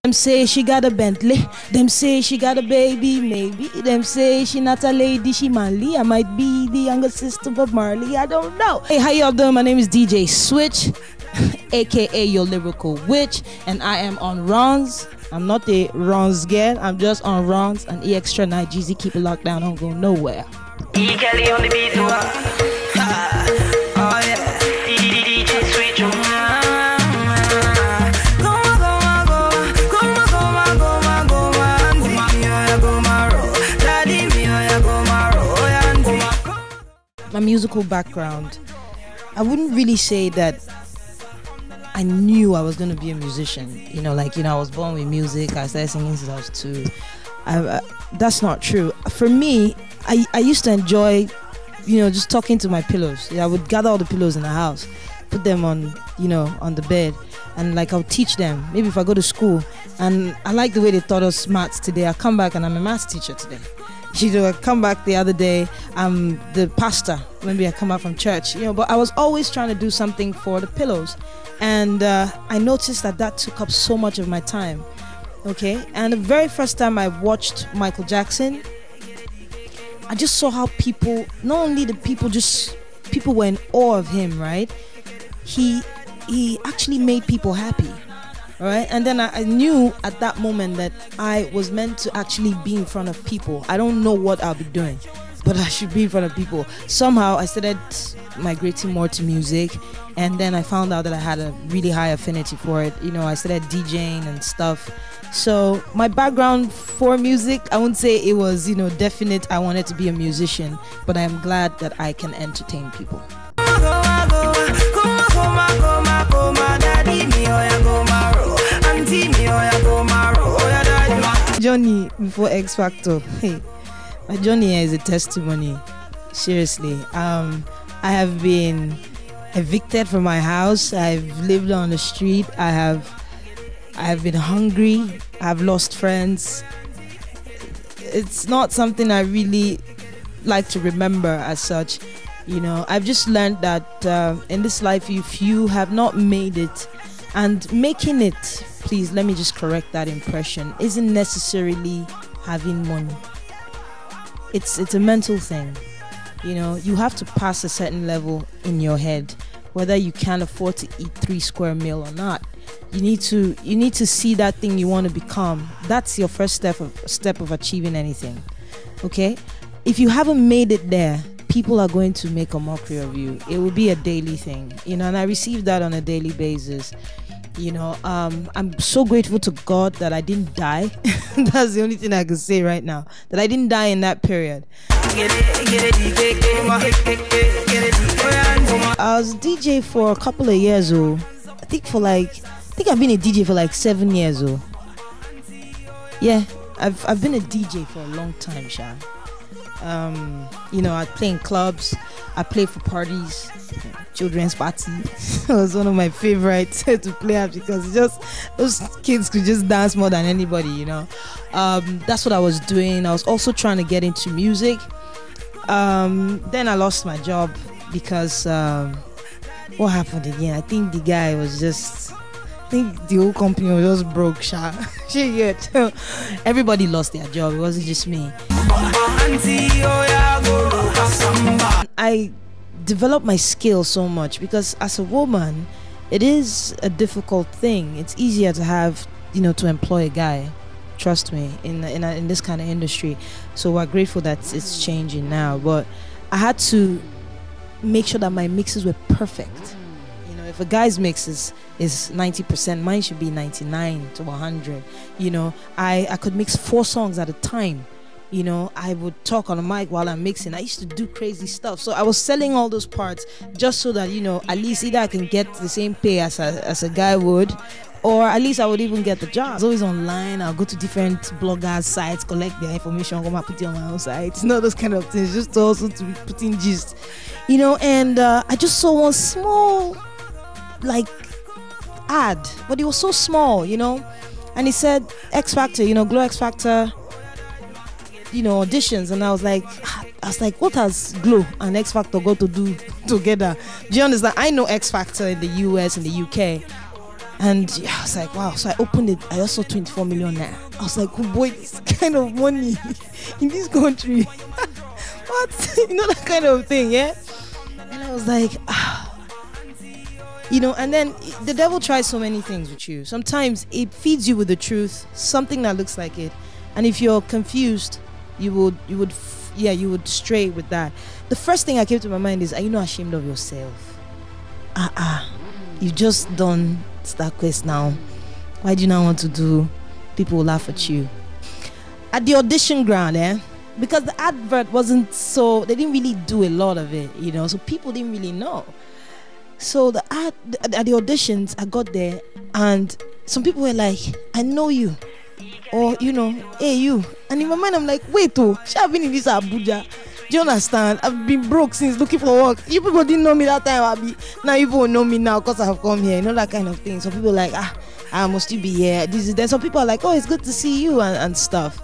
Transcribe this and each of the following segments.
Them say she got a Bentley. Them say she got a baby, maybe. Them say she not a lady, she manly. I might be the younger sister of Marley. I don't know. Hey, how y'all doing? My name is DJ Switch, aka your lyrical witch, and I am on Runz. I'm not a Runz girl. I'm just on Runz and E-Xtra Nigezie. Keep it locked down. Don't go nowhere. E-Kelly on the beat. Oh yeah. DJ Switch. My musical background, I wouldn't really say that I knew I was going to be a musician. I was born with music. I started singing since I was 2. That's not true. For me, I used to enjoy, just talking to my pillows. I would gather all the pillows in the house, put them on, on the bed, and I would teach them. Maybe if I go to school, and I like the way they taught us maths today. I come back and I'm a maths teacher today. I come back the other day, I'm the pastor. Maybe I come back from church, but I was always trying to do something for the pillows. And I noticed that took up so much of my time. Okay. And the very first time I watched Michael Jackson, I just saw how people were in awe of him, right? He actually made people happy. All right, and then I knew at that moment that I was meant to actually be in front of people. I don't know what I'll be doing, but I should be in front of people. Somehow I started migrating more to music, and then I found out that I had a really high affinity for it. I started DJing and stuff. So my background for music, I wouldn't say it was, definite. I wanted to be a musician, but I'm glad that I can entertain people. Journey before X Factor. Hey, my journey here is a testimony. Seriously, I have been evicted from my house. I've lived on the street. I have been hungry. I've lost friends. It's not something I really like to remember as such. I've just learned that in this life, if you have not made it, and making it, please let me just correct that impression, isn't necessarily having money. It's a mental thing. You have to pass a certain level in your head, whether you can afford to eat 3 square meal or not. You need to see that thing you want to become. That's your first step of achieving anything. Okay? If you haven't made it there, people are going to make a mockery of you. It will be a daily thing, and I receive that on a daily basis. I'm so grateful to God that I didn't die. That's the only thing I can say right now, that I didn't die in that period. I was a DJ for a couple of years old. I think I've been a DJ for 7 years old. Yeah, I've been a DJ for a long time, Sha. I play in clubs, I play for parties, children's party. It was one of my favorites to play at, because those kids could just dance more than anybody. That's what I was doing. I was also trying to get into music. Then I lost my job because what happened again? I think the guy was the whole company was just broke, Sha. Everybody lost their job. It wasn't just me. I developed my skill so much because as a woman, it is a difficult thing. It's easier to have, to employ a guy. Trust me, in this kind of industry. So we're grateful that it's changing now. But I had to make sure that my mixes were perfect. If a guy's mix is 90%, mine should be 99 to 100. I could mix 4 songs at a time. I would talk on the mic while I'm mixing. I used to do crazy stuff. So I was selling all those parts just so that, at least either I can get the same pay as a guy would, or at least I would even get the job. I was always online. I'll go to different bloggers' sites, collect their information, come and put it on my own site. Those kind of things, just also to be putting gist. And I just saw one small ad, but it was so small, and it said X Factor, Glow X Factor, auditions, and I was like, what has Glow and X Factor got to do together? Do you understand? I know X Factor in the US and the UK, And yeah, I was like, wow. So I opened it. I also 24 million naira. I was like, oh boy, this kind of money in this country. What? You know, that kind of thing, yeah? And I was like, you know, and then the devil tries so many things with you. Sometimes it feeds you with the truth, something that looks like it. And if you're confused, you would stray with that. The first thing that came to my mind is, are you not ashamed of yourself? You've just done Star Quest now. Why do you not want to do? People will laugh at you. At the audition ground, because the advert wasn't so, they didn't really do a lot of it, you know, so people didn't really know. So at the auditions, I got there and some people were like, I know you, or you know, hey you. And in my mind I'm like, wait, I've been in this Abuja. Do you understand? I've been broke since looking for work. You people didn't know me that time, Abi. Now you people know me now because I have come here. You know, that kind of thing. So people are like, I must be here. This is there. Some people are like, oh, it's good to see you and stuff.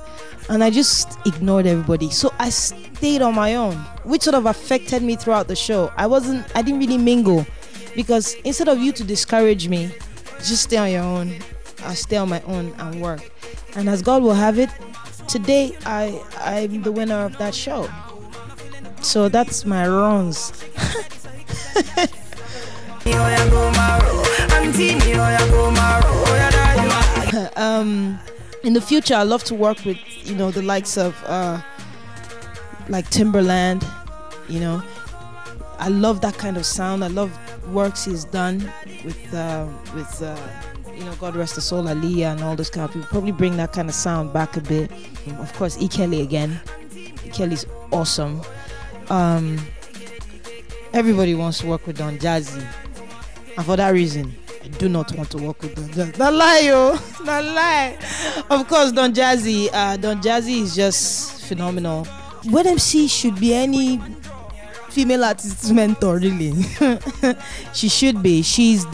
And I just ignored everybody. So I stayed on my own, which sort of affected me throughout the show. I didn't really mingle, because instead of you to discourage me, just stay on your own. I'll stay on my own and work. And as God will have it, today I'm the winner of that show. So that's my Runz. In the future, I love to work with, you know, the likes of like Timberland. You know, I love that kind of sound. I love works he's done with you know, God rest the soul, Aliyah and all those kind of people. Probably bring that kind of sound back a bit. Of course, E-Kelly again. E-Kelly's awesome. Everybody wants to work with Nigezie, and for that reason, I do not want to work with Nigezie. Not lie, yo, not lie. Of course, Nigezie is just phenomenal. What MC should be any female artist's mentor, really. She should be. She's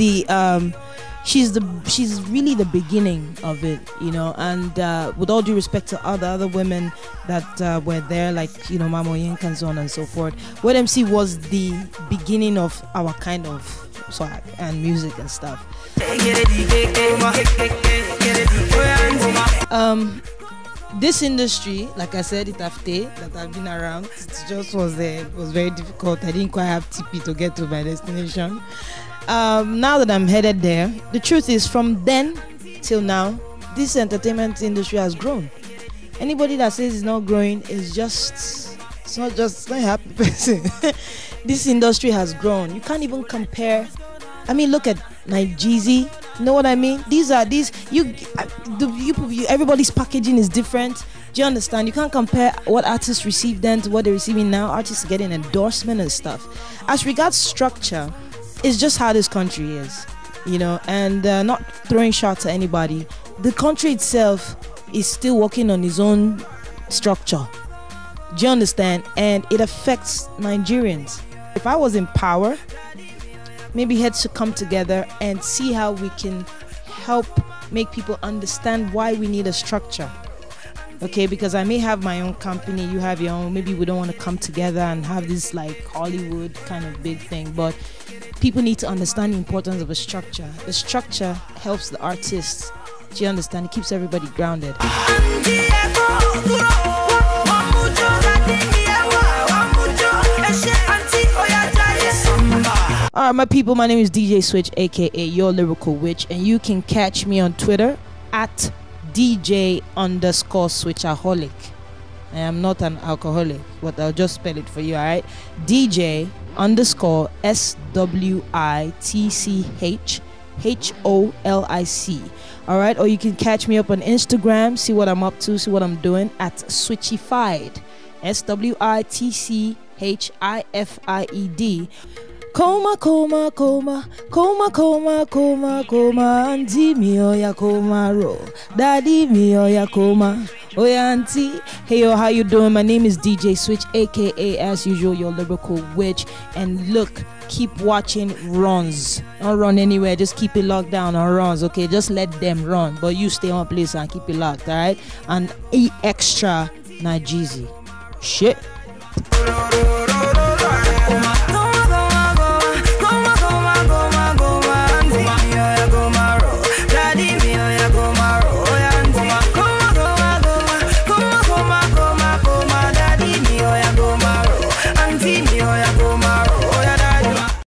really the beginning of it, you know. And with all due respect to other women that were there, like, you know, Mamo Yink and so on and so forth, What MC was the beginning of our kind of swag and music and stuff. This industry, like I said, that I've been around, it just was very difficult. I didn't quite have TP to get to my destination. Now that I'm headed there, the truth is, from then till now, this entertainment industry has grown. Anybody that says it's not growing is not a happy person. This industry has grown. You can't even compare. I mean, look at Nigezie. You know what I mean? Everybody's packaging is different. Do you understand? You can't compare what artists received then to what they're receiving now. Artists are getting endorsement and stuff. As regards structure, it's just how this country is, you know, and not throwing shots at anybody. The country itself is still working on its own structure. Do you understand? And it affects Nigerians. If I was in power, maybe heads to come together and see how we can help make people understand why we need a structure. Okay, because I may have my own company, you have your own. Maybe we don't want to come together and have this like Hollywood kind of big thing, but people need to understand the importance of a structure. The structure helps the artists. Do you understand? It keeps everybody grounded. Alright, my people, my name is DJ Switch, aka Your Lyrical Witch, and you can catch me on Twitter at DJ_Switchaholic. I am not an alcoholic, but I'll just spell it for you, alright? DJ_SWITCHHOLIC. Alright, or you can catch me up on Instagram, see what I'm up to, see what I'm doing at Switchified. SWITCHIFIED. Koma, koma, koma, koma, koma, koma, koma, auntie mi oya koma ro, daddy mi oya koma, oya auntie. Hey yo, how you doing? My name is DJ Switch, aka as usual Your Lyrical Witch. And look, keep watching Runz. Don't run anywhere, just keep it locked down on Runz, okay? Just let them run, but you stay on place and keep it locked, alright? And E-Xtra Nigezie. Shit.